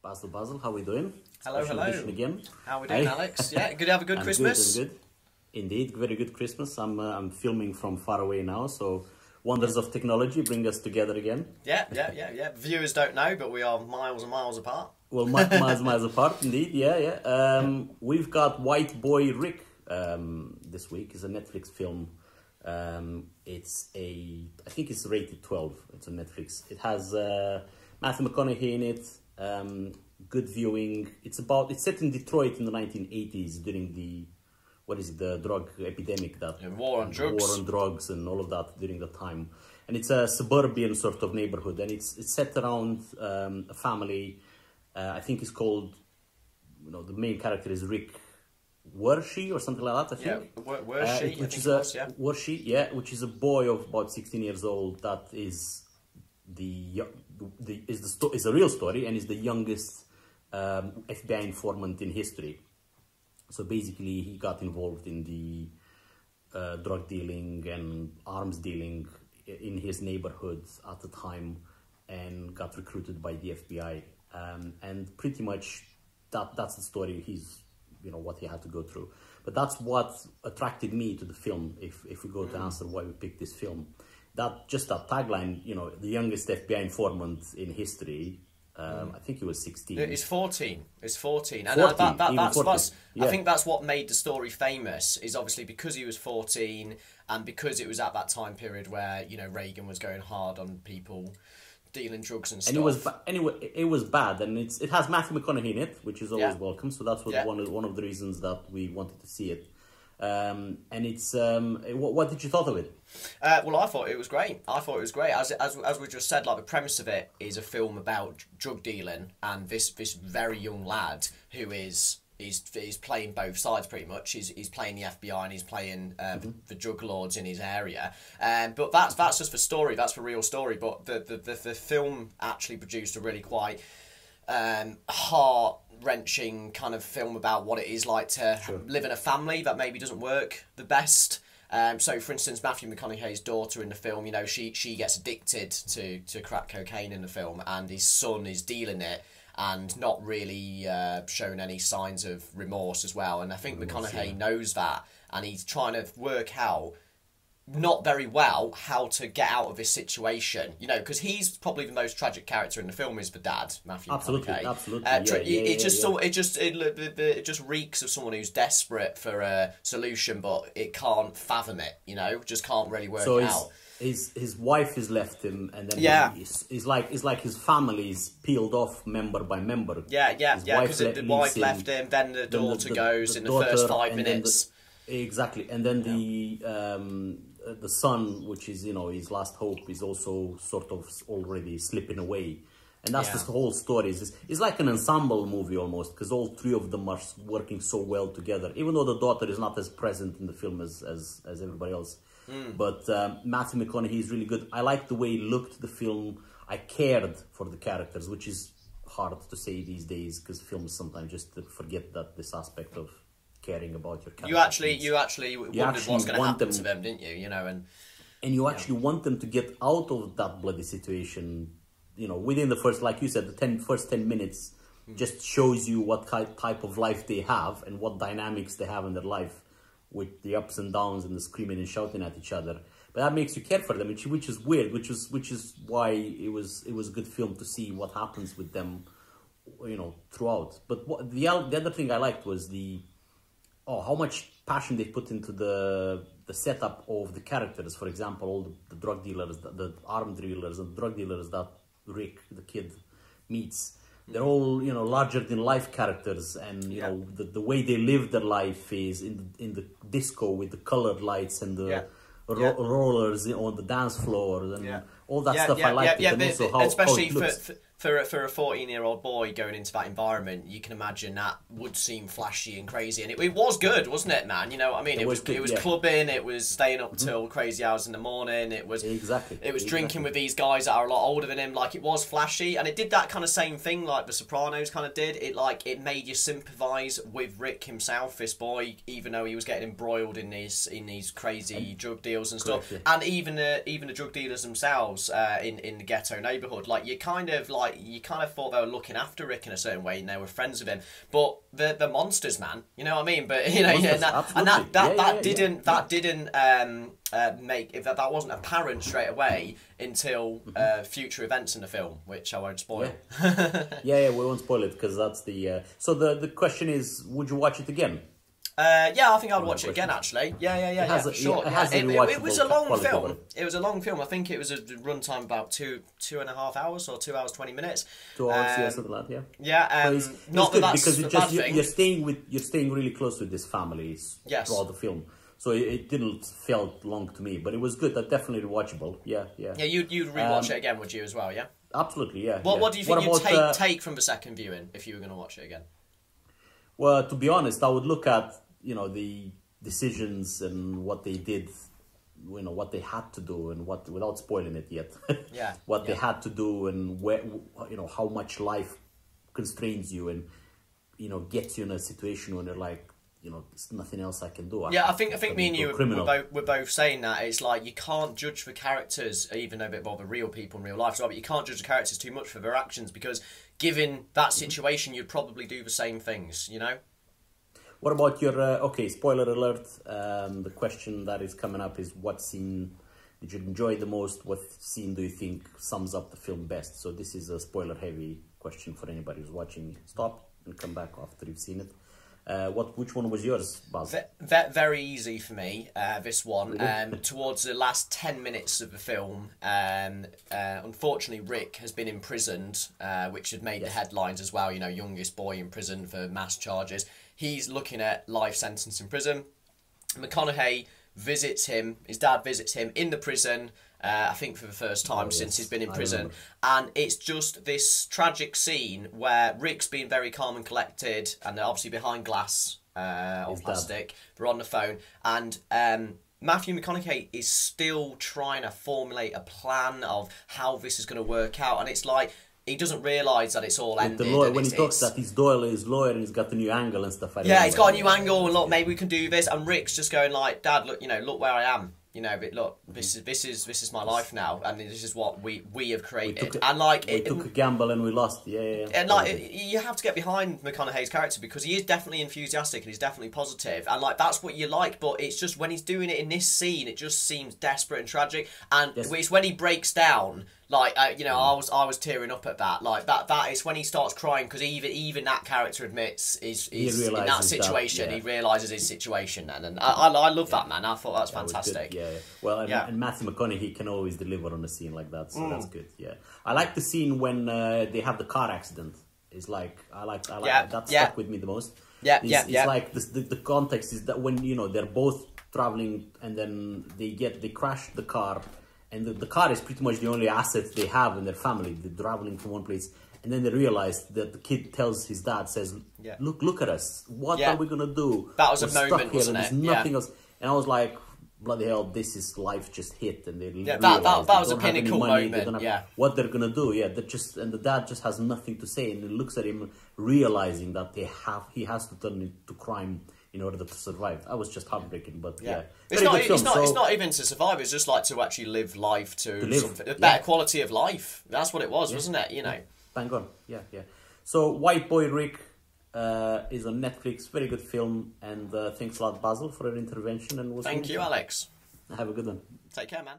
Basil, how are we doing? Hello, Special hello. edition again. How are we doing, Alex? Yeah, good to have a good Christmas. I'm good. Indeed, very good Christmas. I'm filming from far away now, so wonders of technology bring us together again. Yeah. Viewers don't know, but we are miles and miles apart. Well, miles apart, indeed. Yeah. We've got White Boy Rick this week. It's a Netflix film. I think it's rated 12. It's on Netflix. It has Matthew McConaughey in it. Good viewing. It's set in Detroit in the 1980s during the drug epidemic, war on drugs and all of that during the time. And it's a suburban sort of neighborhood, and it's set around a family. I think it's called, the main character is Rick Wershie or something like that, I think. Yeah, Wershie, which is a boy of about 16 years old that is is a real story and is the youngest FBI informant in history. So basically, he got involved in the drug dealing and arms dealing in his neighborhood at the time, and got recruited by the FBI. And pretty much that's the story. He's what he had to go through. But that's what attracted me to the film. If we go to answer why we picked this film, that tagline, the youngest FBI informant in history. I think he was 16. It's 14. It's 14. And 14, I think that's what made the story famous, is obviously because he was 14 and because it was at that time period where, Reagan was going hard on people dealing drugs and stuff. And it was bad, and it has Matthew McConaughey in it, which is always welcome. So that's one of the reasons that we wanted to see it. And it's what did you thought of it? Well, I thought it was great. As we just said, like, the premise of it is a film about drug dealing and this very young lad who is playing both sides pretty much. He's playing the FBI and he's playing the drug lords in his area. But that's just for story. That's for real story. But the film actually produced a really quite heart-wrenching kind of film about what it is like to live in a family that maybe doesn't work the best. So, for instance, Matthew McConaughey's daughter in the film, she gets addicted to crack cocaine in the film, and his son is dealing it and not really showing any signs of remorse as well. And I think McConaughey knows that, and he's trying to work out, not very well, how to get out of this situation, because he's probably the most tragic character in the film, is the dad, Matthew McConaughey. Absolutely. It just reeks of someone who's desperate for a solution, but it can't fathom it, just can't really work it out. His wife has left him, and then it's like his family is peeled off member by member. Because the wife left him, then the daughter goes in the first 5 minutes. Exactly, and then the son, which is his last hope, is also sort of already slipping away, and that's just the whole story. It's like an ensemble movie almost, because all three of them are working so well together. Even though the daughter is not as present in the film as everybody else, but Matthew McConaughey is really good. I like the way he looked the film. I cared for the characters, which is hard to say these days because films sometimes just forget this aspect of caring about your character. You actually wondered what's going to happen to them, didn't you? And you actually want them to get out of that bloody situation. Within the first, like you said, the first 10 minutes just shows you what type of life they have and what dynamics they have in their life, with the ups and downs and the screaming and shouting at each other. But that makes you care for them, which is weird. Which is why it was a good film to see what happens with them, throughout. But the other thing I liked was how much passion they put into the setup of the characters. For example, all the drug dealers, the armed dealers and drug dealers that Rick, the kid, meets. They're all, larger than life characters, and the way they live their life is in the disco with the colored lights and the rollers on the dance floor and all that stuff. I like it, and also especially how it looks. For a 14-year-old boy going into that environment, you can imagine that would seem flashy and crazy, and it was good, wasn't it, man? You know what I mean? It was clubbing, it was staying up till crazy hours in the morning, it was drinking with these guys that are a lot older than him. Like, it was flashy, and it did that kind of same thing like The Sopranos kind of did. It made you sympathise with Rick himself, this boy, even though he was getting embroiled in these crazy drug deals and stuff, and even the drug dealers themselves in the ghetto neighbourhood. Like, you kind of like like you kind of thought they were looking after Rick in a certain way, and they were friends with him. But the monsters, man, you know what I mean? But that didn't make that wasn't apparent straight away until future events in the film, which I won't spoil. Yeah, we won't spoil it because that's the. So the question is, would you watch it again? Yeah, I think I would watch it again. Actually, yeah. Sure. It was a long film. It was a long film. I think it was a runtime about 2.5 hours or 2 hours 20 minutes. 2 hours, yeah, something like that. Yeah. Not that that's because you're staying really close with this family throughout the film. So it didn't felt long to me, but it was good. Definitely watchable. Yeah. Yeah, you'd rewatch it again, would you, as well? Yeah. Absolutely, yeah. What do you think you'd take from the second viewing if you were going to watch it again? Well, to be honest, I would look at the decisions and what they did, what they had to do, and what, without spoiling it yet, they had to do, and where, how much life constrains you, and gets you in a situation when you're like, there's nothing else I can do. I think me and you we're both saying that. It's like you can't judge the characters, even though they're real people in real life, but you can't judge the characters too much for their actions, because given that situation, you'd probably do the same things, What about your, spoiler alert, the question that is coming up is, what scene did you enjoy the most? What scene do you think sums up the film best? So this is a spoiler-heavy question for anybody who's watching. Stop and come back after you've seen it. Which one was yours, Baz? Very easy for me, this one. Towards the last 10 minutes of the film, unfortunately Rick has been imprisoned, which had made the headlines as well, youngest boy in prison for mass charges. He's looking at life sentence in prison. McConaughey visits him, his dad visits him in the prison, I think for the first time since he's been in prison. And it's just this tragic scene where Rick's being very calm and collected, and they're obviously behind glass or plastic. They're on the phone. And Matthew McConaughey is still trying to formulate a plan of how this is going to work out. And it's like, he doesn't realise that it's all ended. When he talks that he's Doyle is lawyer and he's got the new angle and stuff like that. Yeah, he's got a new angle, and look, maybe we can do this. And Rick's just going like, Dad, look, look where I am. But look, this is my life now, and this is what we have created. We took a gamble and we lost. Yeah. And you have to get behind McConaughey's character, because he is definitely enthusiastic and he's definitely positive, and that's what you like. But it's just when he's doing it in this scene, it just seems desperate and tragic. And it's when he breaks down. I was tearing up at that. That is when he starts crying, because even that character admits is in that situation. He realises his situation, and I love that, man. I thought that's fantastic. Yeah. Well, and Matthew McConaughey can always deliver on a scene like that, so that's good. Yeah, I like the scene when they have the car accident. It's like I like that stuck with me the most. It's like the context is that when they're both traveling, and then they crash the car. And the car is pretty much the only asset they have in their family. They're traveling from one place. And then they realize that the kid tells his dad, says, look at us. What are we going to do? That was a moment, wasn't it? There's nothing else. And I was like, bloody hell, this is life just hit. And they that was a pinnacle moment. What they're going to do. Yeah, and the dad just has nothing to say. And he looks at him, realizing that he has to turn into crime in order to survive. That was just heartbreaking, but it's not even to survive. It's just like to actually live life a better quality of life. That's what it was, wasn't it? Bang on. Yeah. So White Boy Rick is on Netflix. Very good film, and thanks a lot, Basil, for your intervention. And thank you, Alex. Have a good one. Take care, man.